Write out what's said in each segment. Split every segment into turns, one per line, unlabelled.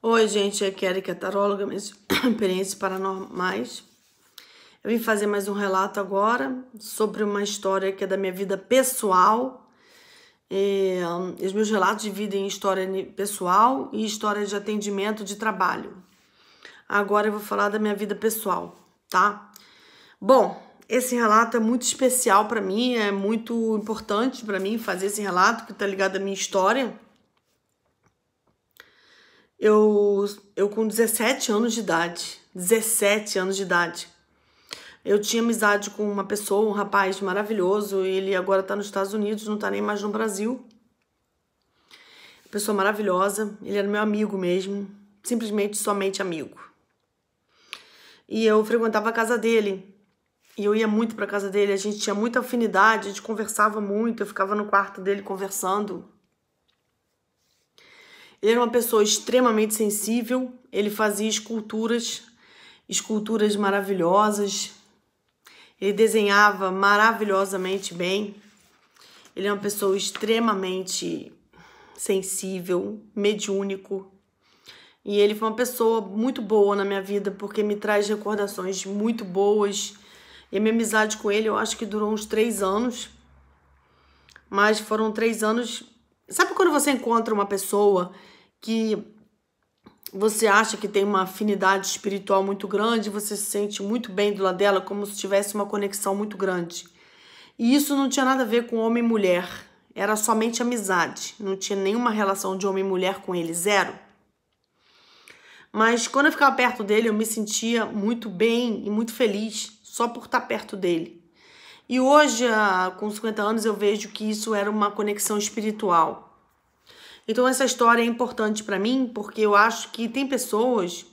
Oi, gente, aqui é a Erika Taróloga, minhas experiências paranormais. Eu vim fazer mais um relato agora sobre uma história que é da minha vida pessoal. Os meus relatos dividem em história pessoal e história de atendimento de trabalho. Agora eu vou falar da minha vida pessoal, tá? Bom, esse relato é muito especial para mim, é muito importante para mim fazer esse relato, que tá ligado à minha história. Eu com 17 anos de idade, eu tinha amizade com uma pessoa, um rapaz maravilhoso, ele agora tá nos Estados Unidos, não tá nem mais no Brasil. Pessoa maravilhosa, ele era meu amigo mesmo, simplesmente somente amigo. E eu frequentava a casa dele, e eu ia muito pra casa dele, a gente tinha muita afinidade, a gente conversava muito, eu ficava no quarto dele conversando. Ele era uma pessoa extremamente sensível, ele fazia esculturas maravilhosas, ele desenhava maravilhosamente bem. Ele é uma pessoa extremamente sensível, mediúnico. E ele foi uma pessoa muito boa na minha vida, porque me traz recordações muito boas. E a minha amizade com ele, eu acho que durou uns 3 anos. Mas foram 3 anos... Sabe quando você encontra uma pessoa que você acha que tem uma afinidade espiritual muito grande, você se sente muito bem do lado dela, como se tivesse uma conexão muito grande. E isso não tinha nada a ver com homem e mulher, era somente amizade, não tinha nenhuma relação de homem e mulher com ele, zero. Mas quando eu ficava perto dele, eu me sentia muito bem e muito feliz só por estar perto dele. E hoje, com 50 anos, eu vejo que isso era uma conexão espiritual. Então essa história é importante para mim, porque eu acho que tem pessoas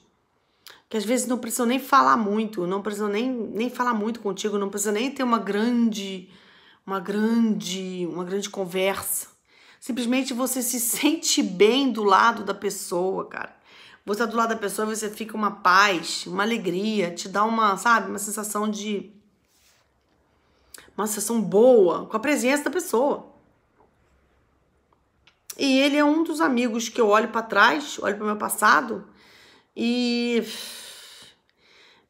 que às vezes não precisam nem falar muito, não precisam nem falar muito contigo, não precisa nem ter uma grande conversa. Simplesmente você se sente bem do lado da pessoa, cara. Você tá do lado da pessoa e você fica uma paz, uma alegria, te dá uma, sabe, uma sensação boa com a presença da pessoa. E ele é um dos amigos que eu olho para trás, olho para o meu passado e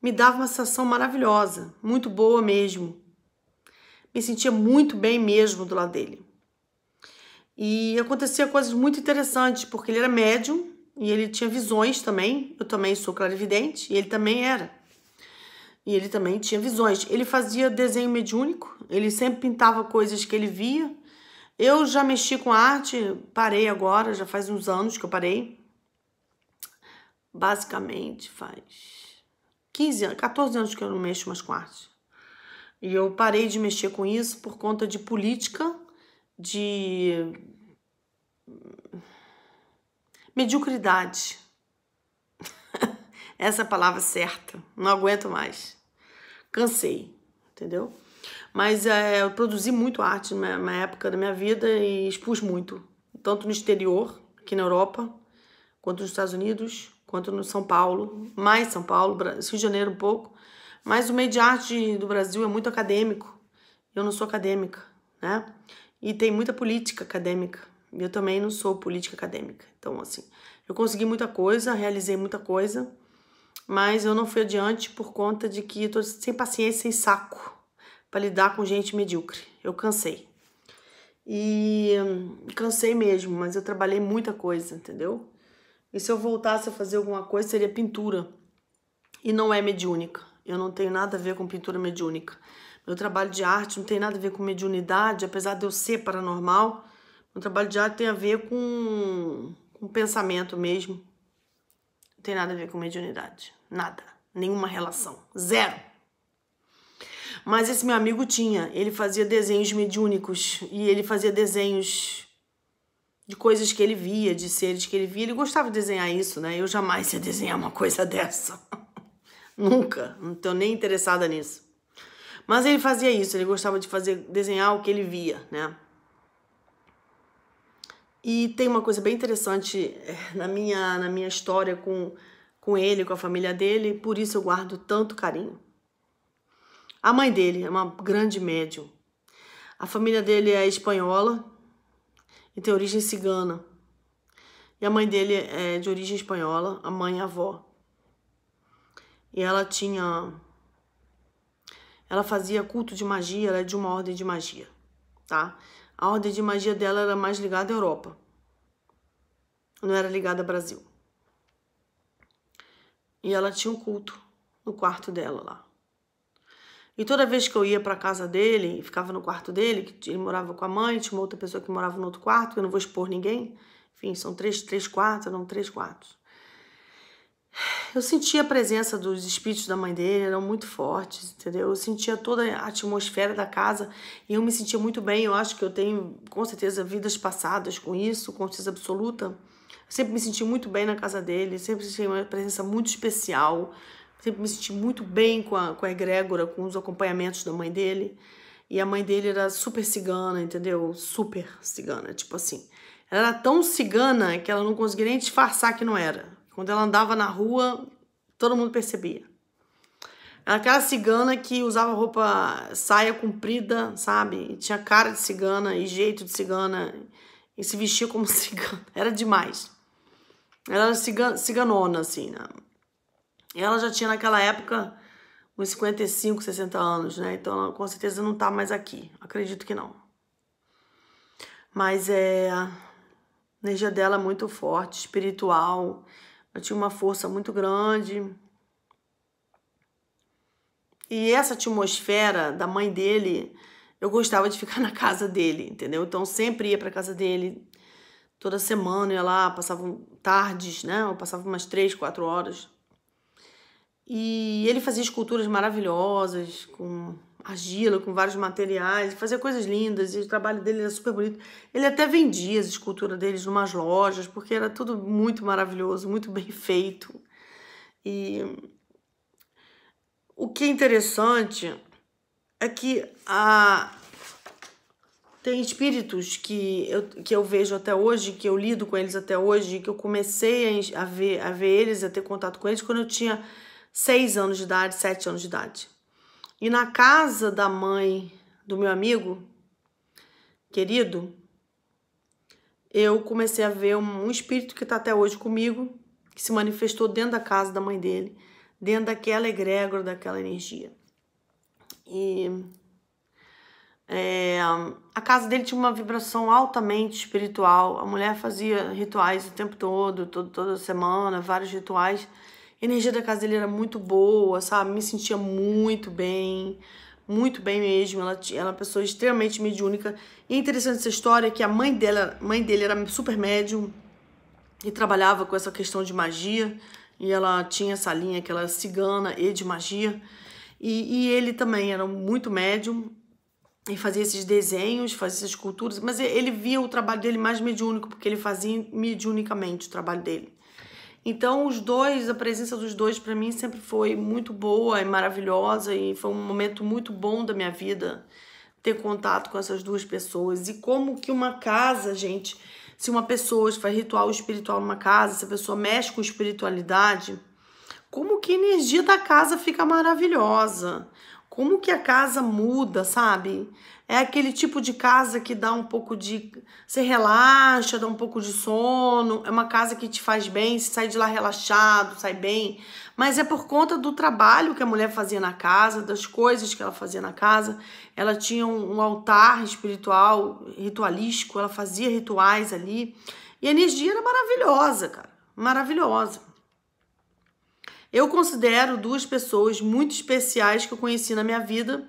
me dava uma sensação maravilhosa, muito boa mesmo. Me sentia muito bem mesmo do lado dele. E acontecia coisas muito interessantes, porque ele era médium e ele tinha visões também. Eu também sou clarividente e ele também era. E ele também tinha visões. Ele fazia desenho mediúnico, ele sempre pintava coisas que ele via. Eu já mexi com arte, parei agora, já faz uns anos que eu parei. Basicamente faz 15 anos, 14 anos que eu não mexo mais com arte. E eu parei de mexer com isso por conta de política, de mediocridade. Essa é a palavra certa. Não aguento mais. Cansei, entendeu? Mas eu produzi muito arte na época da minha vida e expus muito. Tanto no exterior, aqui na Europa, quanto nos Estados Unidos, quanto no São Paulo. Mais São Paulo, Rio de Janeiro um pouco. Mas o meio de arte do Brasil é muito acadêmico. Eu não sou acadêmica, né? E tem muita política acadêmica. Eu também não sou política acadêmica. Então, assim, eu consegui muita coisa, realizei muita coisa, mas eu não fui adiante por conta de que eu tô sem paciência, sem saco para lidar com gente medíocre. Eu cansei. E cansei mesmo, mas eu trabalhei muita coisa, entendeu? E se eu voltasse a fazer alguma coisa, seria pintura. E não é mediúnica. Eu não tenho nada a ver com pintura mediúnica. Meu trabalho de arte não tem nada a ver com mediunidade, apesar de eu ser paranormal. Meu trabalho de arte tem a ver com pensamento mesmo. Não tem nada a ver com mediunidade. Nada. Nenhuma relação. Zero. Mas esse meu amigo tinha. Ele fazia desenhos mediúnicos. E ele fazia desenhos de coisas que ele via, de seres que ele via. Ele gostava de desenhar isso, né? Eu jamais ia desenhar uma coisa dessa. Nunca. Não estou nem interessada nisso. Mas ele fazia isso. Ele gostava de desenhar o que ele via, né? E tem uma coisa bem interessante na minha história com ele, com a família dele, por isso eu guardo tanto carinho. A mãe dele é uma grande médium. A família dele é espanhola e tem origem cigana. E a mãe dele é de origem espanhola, a mãe e a avó. E ela fazia culto de magia, ela é de uma ordem de magia, tá? A ordem de magia dela era mais ligada à Europa. Não era ligada ao Brasil. E ela tinha um culto no quarto dela lá. E toda vez que eu ia pra casa dele, ficava no quarto dele, que ele morava com a mãe, tinha uma outra pessoa que morava no outro quarto, eu não vou expor ninguém. Enfim, são três quartos, eram 3 quartos. Eu sentia a presença dos espíritos da mãe dele, eram muito fortes, entendeu? Eu sentia toda a atmosfera da casa e eu me sentia muito bem. Eu acho que eu tenho, com certeza, vidas passadas com isso, com certeza absoluta. Eu sempre me senti muito bem na casa dele, sempre senti uma presença muito especial. Sempre me senti muito bem com a egrégora, com os acompanhamentos da mãe dele. E a mãe dele era super cigana, entendeu? Super cigana, tipo assim. Ela era tão cigana que ela não conseguia nem disfarçar que não era. Quando ela andava na rua, todo mundo percebia. Era aquela cigana que usava roupa, saia comprida, sabe? E tinha cara de cigana e jeito de cigana. E se vestia como cigana. Era demais. Ela era ciganona, assim, né? E ela já tinha naquela época uns 55, 60 anos, né? Então ela com certeza não tá mais aqui. Acredito que não. Mas a energia dela é muito forte, espiritual. Ela tinha uma força muito grande. E essa atmosfera da mãe dele, eu gostava de ficar na casa dele, entendeu? Então sempre ia pra casa dele. Toda semana ia lá, passava tardes, né? Eu passava umas 3, 4 horas. E ele fazia esculturas maravilhosas, com argila, com vários materiais, fazia coisas lindas, e o trabalho dele era super bonito. Ele até vendia as esculturas deles em umas lojas, porque era tudo muito maravilhoso, muito bem feito. E o que é interessante é que tem espíritos que eu vejo até hoje, que eu lido com eles até hoje, que eu comecei a ver eles, a ter contato com eles quando eu tinha 6 anos de idade, 7 anos de idade. E na casa da mãe do meu amigo querido, eu comecei a ver um espírito que está até hoje comigo, que se manifestou dentro da casa da mãe dele, dentro daquela egrégora, daquela energia. E a casa dele tinha uma vibração altamente espiritual. A mulher fazia rituais o tempo todo, toda semana, vários rituais. A energia da casa dele era muito boa, sabe? Me sentia muito bem mesmo. Ela era uma pessoa extremamente mediúnica. E é interessante essa história que a mãe dele era super médium e trabalhava com essa questão de magia. E ela tinha essa linha que ela era cigana e de magia. E ele também era muito médium e fazia esses desenhos, fazia essas esculturas. Mas ele via o trabalho dele mais mediúnico, porque ele fazia mediunicamente o trabalho dele. Então, a presença dos dois para mim sempre foi muito boa e maravilhosa e foi um momento muito bom da minha vida ter contato com essas duas pessoas. E como que uma casa, gente, se uma pessoa faz ritual espiritual numa casa, se a pessoa mexe com espiritualidade, como que a energia da casa fica maravilhosa, como que a casa muda, sabe? É aquele tipo de casa que dá um pouco de... Você relaxa, dá um pouco de sono. É uma casa que te faz bem, você sai de lá relaxado, sai bem. Mas é por conta do trabalho que a mulher fazia na casa, das coisas que ela fazia na casa. Ela tinha um altar espiritual, ritualístico, ela fazia rituais ali. E a energia era maravilhosa, cara. Maravilhosa. Eu considero 2 pessoas muito especiais que eu conheci na minha vida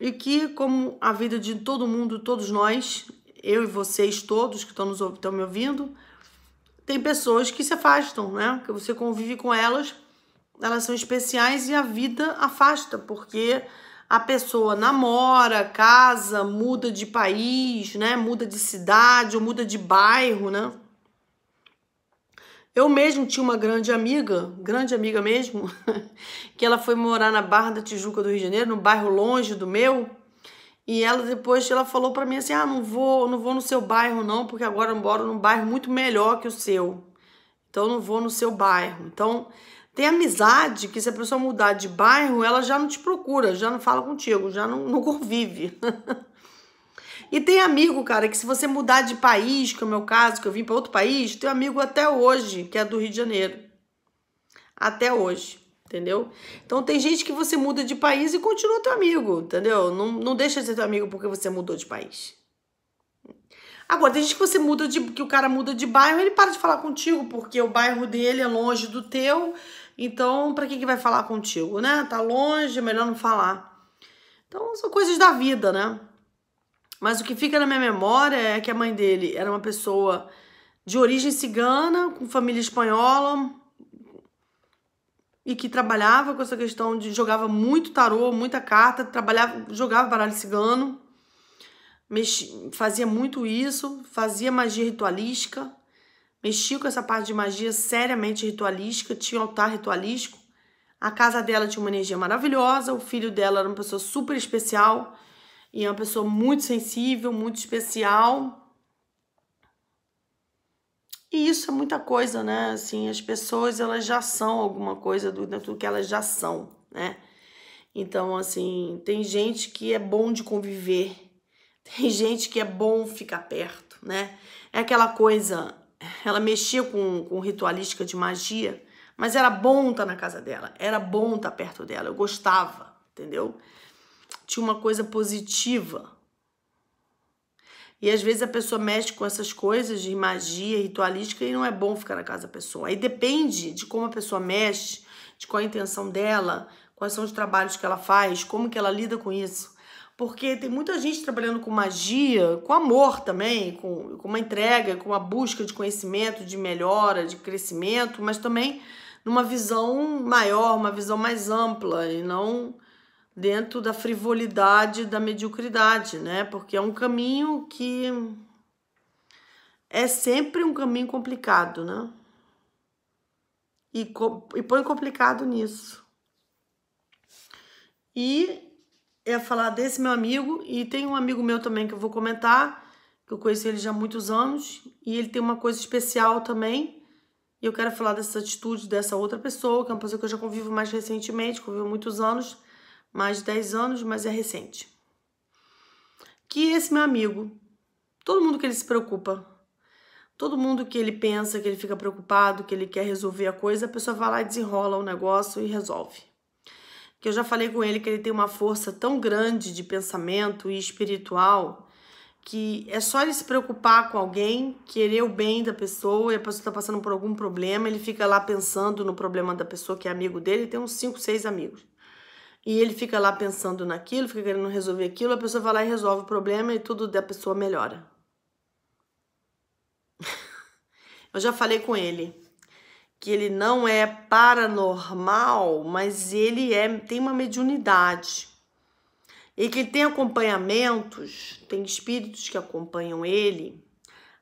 e que, como a vida de todo mundo, todos nós, eu e vocês todos que estão me ouvindo, tem pessoas que se afastam, né? Que você convive com elas, elas são especiais e a vida afasta, porque a pessoa namora, casa, muda de país, né? Muda de cidade ou muda de bairro, né? Eu mesmo tinha uma grande amiga mesmo, que ela foi morar na Barra da Tijuca do Rio de Janeiro, num bairro longe do meu, e depois ela falou pra mim assim, não vou no seu bairro não, porque agora eu moro num bairro muito melhor que o seu, então não vou no seu bairro. Então, tem amizade que se a pessoa mudar de bairro, ela já não te procura, já não fala contigo, já não convive. E tem amigo, cara, que se você mudar de país, que é o meu caso, que eu vim para outro país, tem amigo até hoje, que é do Rio de Janeiro. Até hoje, entendeu? Então tem gente que você muda de país e continua teu amigo, entendeu? Não deixa de ser teu amigo porque você mudou de país. Agora, tem gente que você muda que o cara muda de bairro, ele para de falar contigo, porque o bairro dele é longe do teu, então pra que vai falar contigo, né? Tá longe, é melhor não falar. Então são coisas da vida, né? Mas o que fica na minha memória é que a mãe dele era uma pessoa de origem cigana, com família espanhola, e que trabalhava com essa questão de jogava muito tarô, muita carta, jogava baralho cigano, fazia muito isso, fazia magia ritualística, mexia com essa parte de magia seriamente ritualística, tinha um altar ritualístico. A casa dela tinha uma energia maravilhosa, o filho dela era uma pessoa super especial e é uma pessoa muito sensível, muito especial. E isso é muita coisa, né? Assim, as pessoas, elas já são alguma coisa do que elas já são, né? Então, assim, tem gente que é bom de conviver, tem gente que é bom ficar perto, né? É aquela coisa, ela mexia com ritualística de magia, mas era bom estar na casa dela, era bom estar perto dela, eu gostava, entendeu? Tinha uma coisa positiva. E às vezes a pessoa mexe com essas coisas de magia ritualística e não é bom ficar na casa da pessoa. Aí depende de como a pessoa mexe, de qual a intenção dela, quais são os trabalhos que ela faz, como que ela lida com isso. Porque tem muita gente trabalhando com magia, com amor também, com uma entrega, com uma busca de conhecimento, de melhora, de crescimento, mas também numa visão maior, uma visão mais ampla e não dentro da frivolidade, da mediocridade, né? Porque é um caminho que é sempre um caminho complicado, né? E põe complicado nisso. E é falar desse meu amigo, e tem um amigo meu também que eu vou comentar, que eu conheci ele já há muitos anos, e ele tem uma coisa especial também, e eu quero falar dessa atitude dessa outra pessoa, que é uma pessoa que eu já convivo mais recentemente, convivo há muitos anos, mais de 10 anos, mas é recente. Que esse meu amigo, todo mundo que ele se preocupa, todo mundo que ele pensa, que ele fica preocupado, que ele quer resolver a coisa, a pessoa vai lá e desenrola o negócio e resolve. Que eu já falei com ele que ele tem uma força tão grande de pensamento e espiritual que é só ele se preocupar com alguém, querer o bem da pessoa, e a pessoa está passando por algum problema, ele fica lá pensando no problema da pessoa que é amigo dele, ele tem uns 5, 6 amigos. E ele fica lá pensando naquilo, fica querendo resolver aquilo, a pessoa vai lá e resolve o problema e tudo da pessoa melhora. Eu já falei com ele que ele não é paranormal, mas ele tem uma mediunidade. E que ele tem acompanhamentos, tem espíritos que acompanham ele,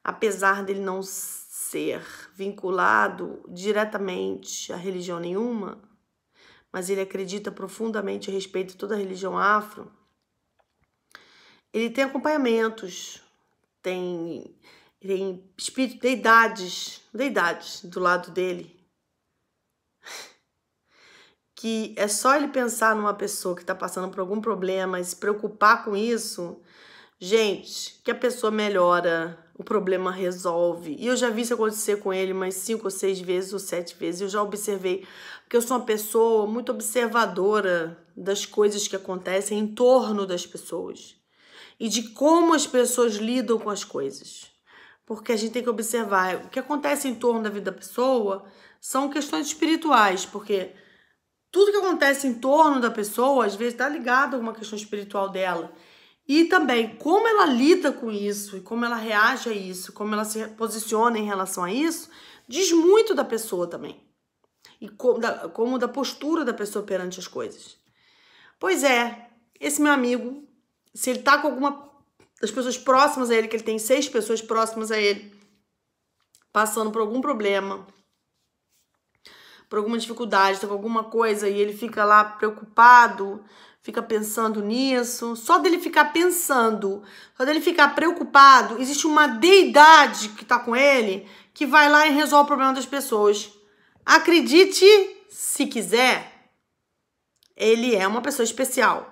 apesar dele não ser vinculado diretamente a religião nenhuma, mas ele acredita profundamente a respeito de toda a religião afro. Ele tem acompanhamentos, tem espírito, deidades do lado dele. Que é só ele pensar numa pessoa que está passando por algum problema e se preocupar com isso, gente, que a pessoa melhora, o problema resolve. E eu já vi isso acontecer com ele umas 5 ou 6 vezes ou 7 vezes. Eu já observei, porque eu sou uma pessoa muito observadora das coisas que acontecem em torno das pessoas e de como as pessoas lidam com as coisas. Porque a gente tem que observar o que acontece em torno da vida da pessoa são questões espirituais, porque tudo que acontece em torno da pessoa, às vezes, está ligado a uma questão espiritual dela. E também, como ela lida com isso, e como ela reage a isso, como ela se posiciona em relação a isso, diz muito da pessoa também. E como da postura da pessoa perante as coisas. Pois é, esse meu amigo, se ele tá com alguma das pessoas próximas a ele, que ele tem 6 pessoas próximas a ele, passando por algum problema, por alguma dificuldade, tá com alguma coisa e ele fica lá preocupado, fica pensando nisso, só dele ficar pensando, só dele ficar preocupado, existe uma deidade que tá com ele que vai lá e resolve o problema das pessoas. Acredite se quiser, ele é uma pessoa especial.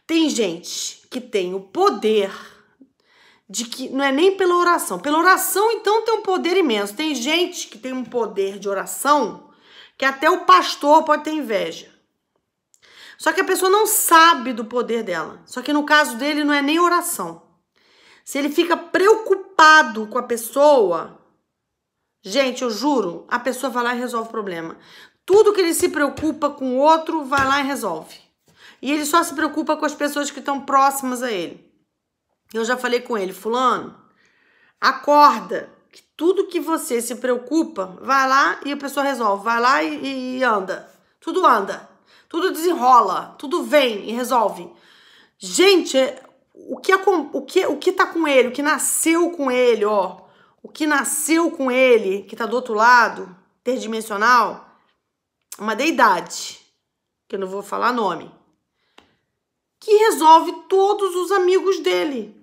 Tem gente que tem o poder de que não é nem pela oração. Pela oração, então, tem um poder imenso. Tem gente que tem um poder de oração que até o pastor pode ter inveja. Só que a pessoa não sabe do poder dela. Só que no caso dele não é nem oração. Se ele fica preocupado com a pessoa, gente, eu juro, a pessoa vai lá e resolve o problema. Tudo que ele se preocupa com o outro, vai lá e resolve. E ele só se preocupa com as pessoas que estão próximas a ele. Eu já falei com ele, fulano, acorda, que tudo que você se preocupa, vai lá e a pessoa resolve. Vai lá e anda. Tudo anda. Tudo desenrola. Tudo vem e resolve. Gente, o que tá com ele, o que nasceu com ele, ó. O que nasceu com ele, que tá do outro lado, interdimensional, uma deidade, que eu não vou falar nome, que resolve todos os amigos dele.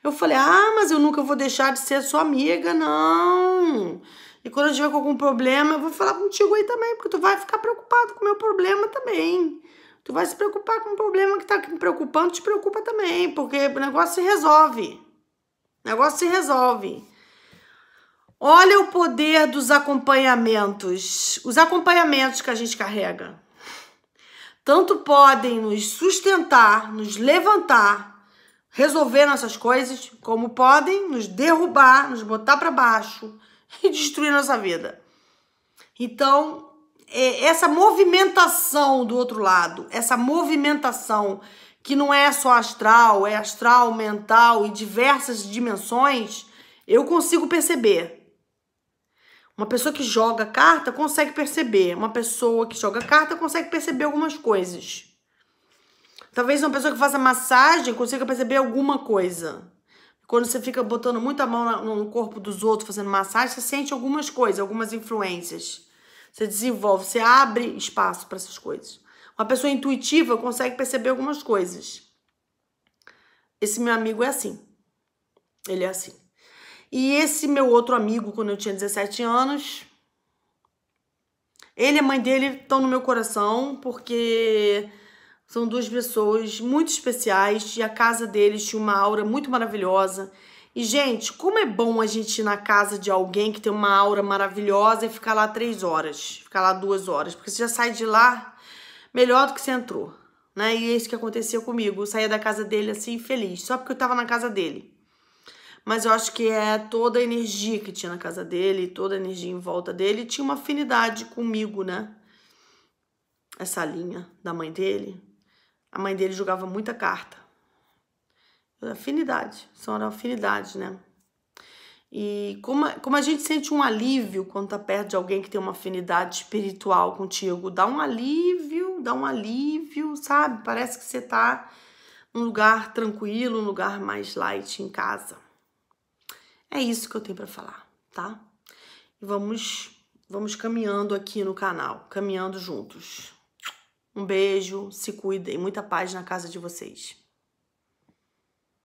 Eu falei, mas eu nunca vou deixar de ser sua amiga, não. E quando eu tiver com algum problema, eu vou falar contigo aí também, porque tu vai ficar preocupado com o meu problema também. Tu vai se preocupar com o problema que tá me preocupando, te preocupa também, porque o negócio se resolve. O negócio se resolve. Olha o poder dos acompanhamentos. Os acompanhamentos que a gente carrega. Tanto podem nos sustentar, nos levantar, resolver nossas coisas, como podem nos derrubar, nos botar para baixo e destruir nossa vida. Então, essa movimentação do outro lado, essa movimentação que não é só astral, é astral, mental e diversas dimensões, eu consigo perceber. Uma pessoa que joga carta consegue perceber. Uma pessoa que joga carta consegue perceber algumas coisas. Talvez uma pessoa que faça massagem consiga perceber alguma coisa. Quando você fica botando muita mão no corpo dos outros, fazendo massagem, você sente algumas coisas, algumas influências. Você desenvolve, você abre espaço para essas coisas. Uma pessoa intuitiva consegue perceber algumas coisas. Esse meu amigo é assim. Ele é assim. E esse meu outro amigo, quando eu tinha 17 anos, ele e a mãe dele estão no meu coração, porque são duas pessoas muito especiais e a casa deles tinha uma aura muito maravilhosa. E, gente, como é bom a gente ir na casa de alguém que tem uma aura maravilhosa e ficar lá 3 horas, ficar lá 2 horas, porque você já sai de lá melhor do que você entrou, né? E é isso que aconteceu comigo. Eu saía da casa dele assim, feliz, só porque eu tava na casa dele. Mas eu acho que é toda a energia que tinha na casa dele, toda a energia em volta dele, tinha uma afinidade comigo, né? Essa linha da mãe dele. A mãe dele jogava muita carta. Afinidade, são afinidades, né? E como a gente sente um alívio quando tá perto de alguém que tem uma afinidade espiritual contigo, dá um alívio, sabe? Parece que você tá num lugar tranquilo, num lugar mais light em casa. É isso que eu tenho pra falar, tá? E vamos caminhando aqui no canal, caminhando juntos. Um beijo, se cuidem, muita paz na casa de vocês.